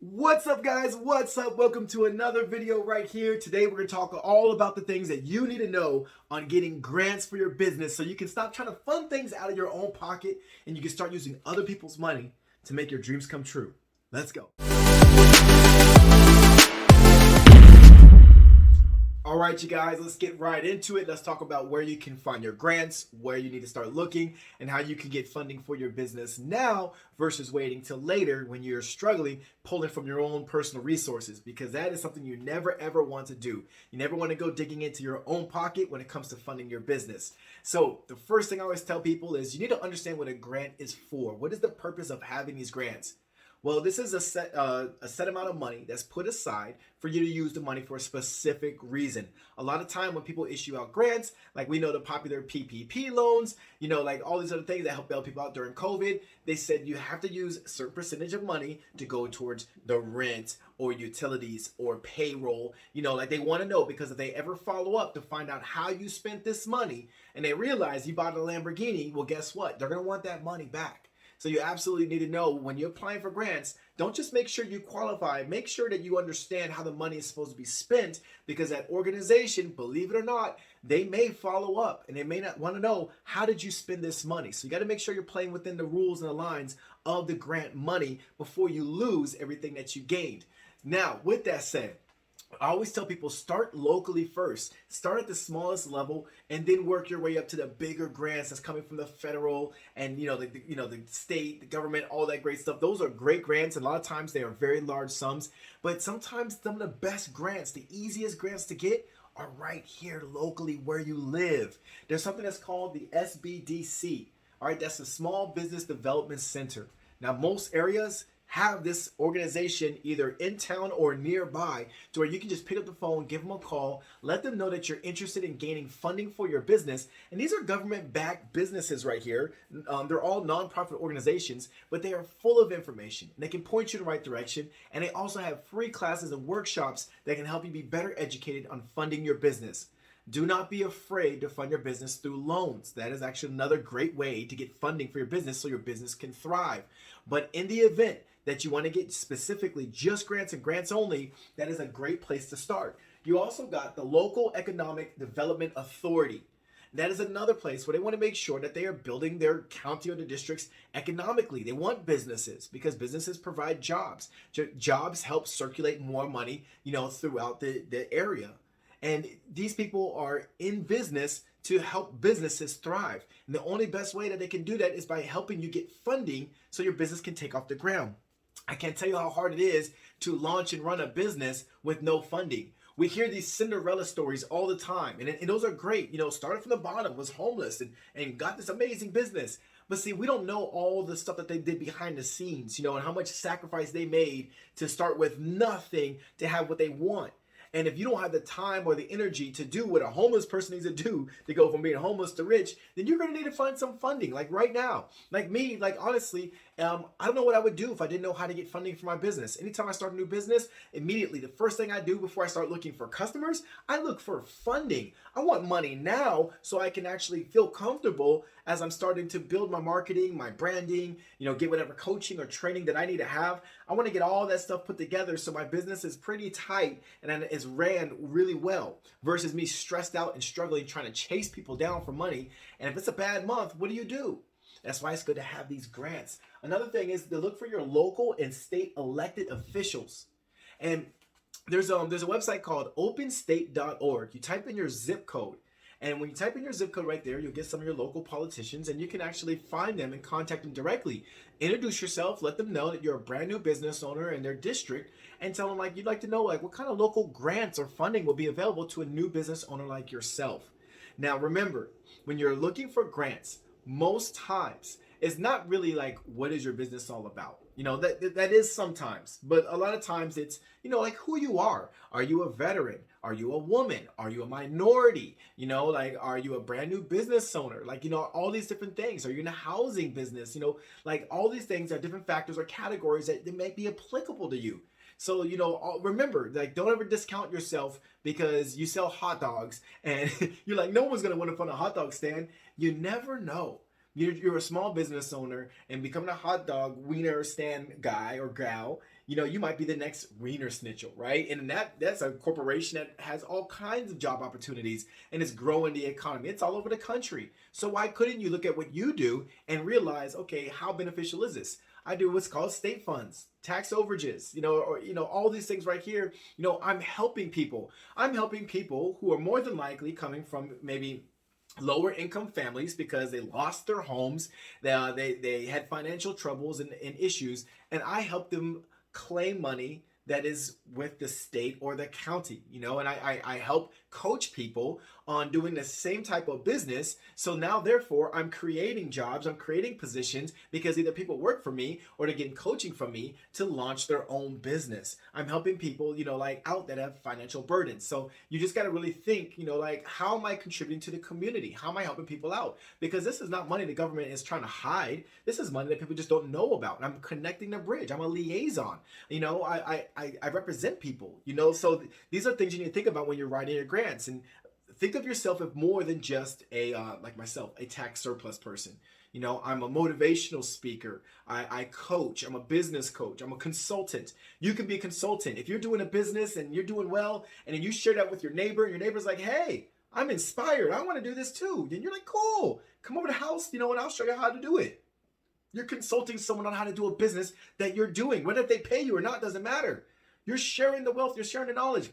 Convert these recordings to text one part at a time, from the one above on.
What's up, guys? What's up? Welcome to another video right here. Today we're going to talk all about the things that you need to know on getting grants for your business so you can stop trying to fund things out of your own pocket and you can start using other people's money to make your dreams come true. Let's go. All right, you guys, let's get right into it. Let's talk about where you can find your grants, where you need to start looking, and how you can get funding for your business now versus waiting till later when you're struggling, pulling from your own personal resources, because that is something you never ever want to do. You never want to go digging into your own pocket when it comes to funding your business. So the first thing I always tell people is you need to understand what a grant is for. What is the purpose of having these grants? Well, this is a set amount of money that's put aside for you to use the money for a specific reason. A lot of time when people issue out grants, like we know the popular PPP loans, like all these other things that help bail people out during COVID, they said you have to use a certain percentage of money to go towards the rent or utilities or payroll. Like they want to know, because if they ever follow up to find out how you spent this money and they realize you bought a Lamborghini, well, guess what? They're going to want that money back. So you absolutely need to know when you're applying for grants, don't just make sure you qualify, make sure that you understand how the money is supposed to be spent, because that organization, believe it or not, they may follow up and they may not want to know, how did you spend this money? So you got to make sure you're playing within the rules and the lines of the grant money before you lose everything that you gained. Now, with that said, I always tell people, start locally first. Start at the smallest level and then work your way up to the bigger grants that's coming from the federal and the state, the government, all that great stuff. Those are great grants, and a lot of times they are very large sums. But sometimes some of the best grants, the easiest grants to get, are right here locally where you live. There's something that's called the SBDC. All right, that's the Small Business Development Center. Now, most areas have this organization either in town or nearby to where you can just pick up the phone, give them a call, let them know that you're interested in gaining funding for your business. And these are government-backed businesses right here. They're all nonprofit organizations, but they are full of information. And they can point you in the right direction. And they also have free classes and workshops that can help you be better educated on funding your business. Do not be afraid to fund your business through loans. That is actually another great way to get funding for your business so your business can thrive. But in the event that you want to get specifically just grants and grants only, that is a great place to start. You also got the Local Economic Development Authority. That is another place where they want to make sure that they are building their county or the districts economically. They want businesses because businesses provide jobs. Jobs help circulate more money, throughout the area. And these people are in business to help businesses thrive. And the only best way that they can do that is by helping you get funding so your business can take off the ground. I can't tell you how hard it is to launch and run a business with no funding. We hear these Cinderella stories all the time, and those are great. Started from the bottom, was homeless, and got this amazing business. But see, we don't know all the stuff that they did behind the scenes, and how much sacrifice they made to start with nothing to have what they want. And if you don't have the time or the energy to do what a homeless person needs to do to go from being homeless to rich, then you're going to need to find some funding. Like right now, like me, honestly, I don't know what I would do if I didn't know how to get funding for my business. Anytime I start a new business, immediately the first thing I do before I start looking for customers, I look for funding. I want money now so I can actually feel comfortable as I'm starting to build my marketing, my branding, get whatever coaching or training that I need to have. I want to get all that stuff put together so my business is pretty tight and is ran really well, versus me stressed out and struggling trying to chase people down for money. And if it's a bad month, what do? That's why it's good to have these grants. Another thing is to look for your local and state elected officials. And there's a website called OpenStateorg. You type in your zip code. And when you type in your zip code right there, you'll get some of your local politicians, and you can actually find them and contact them directly. Introduce yourself, let them know that you're a brand new business owner in their district, and tell them you'd like to know what kind of local grants or funding will be available to a new business owner like yourself. Now remember, when you're looking for grants, most times it's not really what is your business all about. That is sometimes, but a lot of times it's who you are. Are you a veteran? Are you a woman? Are you a minority? Are you a brand new business owner? All these different things. Are you in a housing business? All these things are different factors or categories that may be applicable to you. So, remember, don't ever discount yourself because you sell hot dogs and you're no one's going to want to fund a hot dog stand. You never know. You're a small business owner and becoming a hot dog wiener stand guy or gal, you might be the next Wiener Schnitzel, right? And that's a corporation that has all kinds of job opportunities and is growing the economy. It's all over the country. So why couldn't you look at what you do and realize, okay, how beneficial is this? I do what's called state funds, tax overages, all these things right here. I'm helping people. I'm helping people who are more than likely coming from maybe lower income families because they lost their homes, they had financial troubles and issues, and I help them claim money that is with the state or the county, and I help coach people on doing the same type of business. So now, therefore, I'm creating jobs, I'm creating positions because either people work for me or they're getting coaching from me to launch their own business. I'm helping people, out that have financial burdens. So you just got to really think, how am I contributing to the community? How am I helping people out? Because this is not money the government is trying to hide. This is money that people just don't know about. And I'm connecting the bridge. I'm a liaison. I represent people, so these are things you need to think about when you're writing your grants. And think of yourself as more than just like myself, a tax surplus person. I'm a motivational speaker. I coach. I'm a business coach. I'm a consultant. You can be a consultant. If you're doing a business and you're doing well, and then you share that with your neighbor, and your neighbor's like, hey, I'm inspired. I want to do this too. Then you're like, cool. Come over to the house, and I'll show you how to do it. You're consulting someone on how to do a business that you're doing. Whether they pay you or not doesn't matter. You're sharing the wealth. You're sharing the knowledge.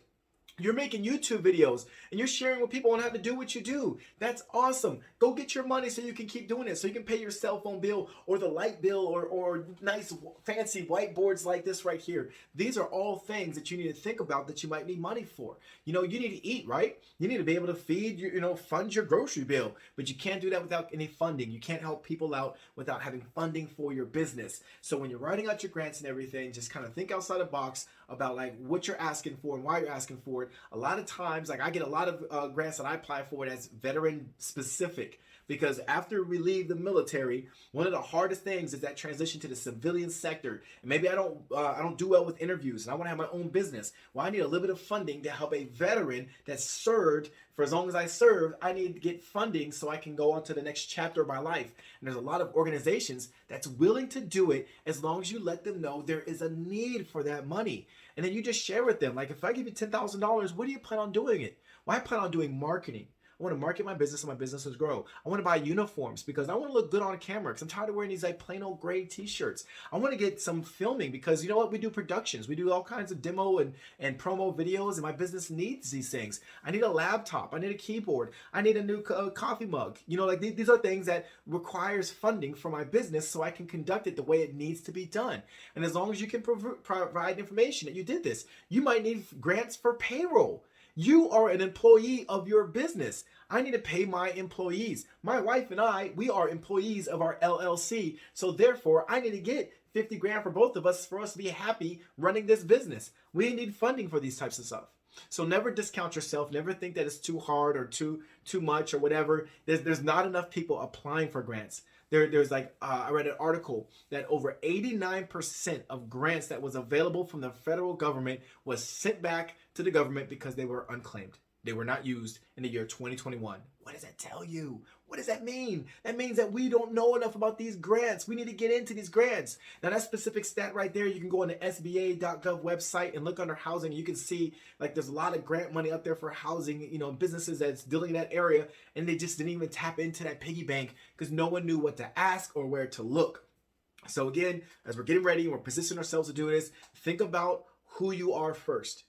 You're making YouTube videos and you're sharing with people on how to do what you do. That's awesome. Go get your money so you can keep doing it. So you can pay your cell phone bill or the light bill or nice fancy whiteboards like this right here. These are all things that you need to think about that you might need money for. You need to eat, right? You need to be able to feed, fund your grocery bill. But you can't do that without any funding. You can't help people out without having funding for your business. So when you're writing out your grants and everything, just kind of think outside the box about like what you're asking for and why you're asking for it. A lot of times, like I get a lot of grants that I apply for that's veteran specific, because after we leave the military, one of the hardest things is that transition to the civilian sector. And maybe I don't do well with interviews and I want to have my own business. Well, I need a little bit of funding to help a veteran that served for as long as I served. I need to get funding so I can go on to the next chapter of my life. And there's a lot of organizations that's willing to do it as long as you let them know there is a need for that money. And then you just share with them, like if I give you $10,000, what do you plan on doing it? Well, I plan on doing marketing. I want to market my business and my businesses grow. I want to buy uniforms because I want to look good on camera because I'm tired of wearing these like plain old gray t-shirts. I want to get some filming because you know what? We do productions. We do all kinds of demo and promo videos, and my business needs these things. I need a laptop. I need a keyboard. I need a new coffee mug. These are things that requires funding for my business so I can conduct it the way it needs to be done. And as long as you can provide information that you did this, you might need grants for payroll. You are an employee of your business. I need to pay my employees. My wife and I, we are employees of our LLC. So therefore, I need to get 50 grand for both of us for us to be happy running this business. We need funding for these types of stuff. So never discount yourself. Never think that it's too hard or too much or whatever. There's not enough people applying for grants. There's I read an article that over 89% of grants that was available from the federal government was sent back to the government because they were unclaimed. They were not used in the year 2021. What does that tell you? What does that mean? That means that we don't know enough about these grants. We need to get into these grants. Now that specific stat right there, you can go on the SBA.gov website and look under housing. You can see like there's a lot of grant money up there for housing, businesses that's dealing in that area, and they just didn't even tap into that piggy bank because no one knew what to ask or where to look. So again, as we're getting ready and we're positioning ourselves to do this, think about who you are first.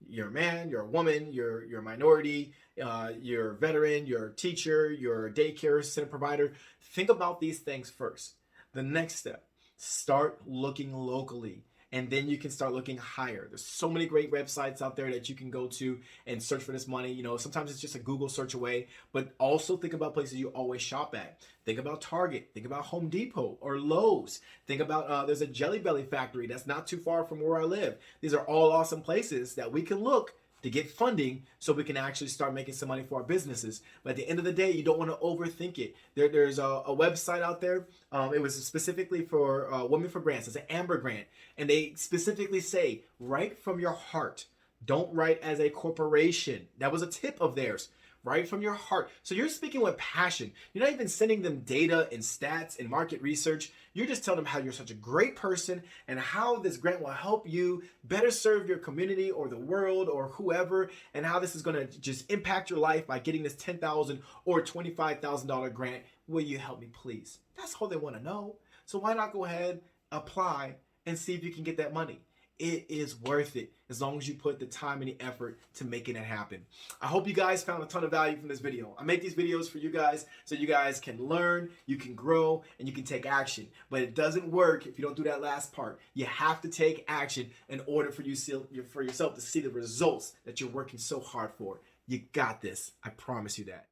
You're a man, you're a woman, you're a minority, you're a veteran, you're a teacher, you're a daycare center provider. Think about these things first. The next step, start looking locally. And then you can start looking higher. There's so many great websites out there that you can go to and search for this money. Sometimes it's just a Google search away, but also think about places you always shop at. Think about Target, think about Home Depot or Lowe's. Think about, there's a Jelly Belly factory that's not too far from where I live. These are all awesome places that we can look to get funding so we can actually start making some money for our businesses. But at the end of the day, you don't want to overthink it. There's a website out there. It was specifically for Women for Grants. It's an Amber grant. And they specifically say, write from your heart. Don't write as a corporation. That was a tip of theirs. right from your heart. So you're speaking with passion. You're not even sending them data and stats and market research. You're just telling them how you're such a great person and how this grant will help you better serve your community or the world or whoever, and how this is going to just impact your life by getting this $10,000 or $25,000 grant. Will you help me, please? That's all they want to know. So why not go ahead, apply, and see if you can get that money? It is worth it as long as you put the time and the effort to making it happen. I hope you guys found a ton of value from this video. I make these videos for you guys so you guys can learn, you can grow, and you can take action. But it doesn't work if you don't do that last part. You have to take action in order for yourself to see the results that you're working so hard for. You got this. I promise you that.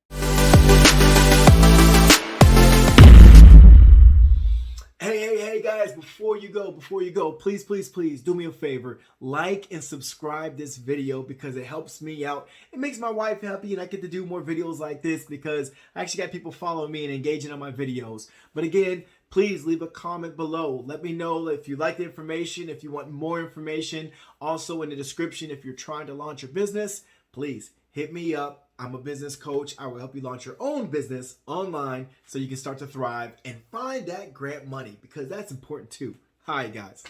Hey guys, before you go, please do me a favor, like and subscribe this video because it helps me out. It makes my wife happy and I get to do more videos like this because I actually got people following me and engaging on my videos. But again, please leave a comment below. Let me know if you like the information, if you want more information. Also in the description, if you're trying to launch your business, please hit me up. I'm a business coach. I will help you launch your own business online so you can start to thrive and find that grant money because that's important too. Hi, guys.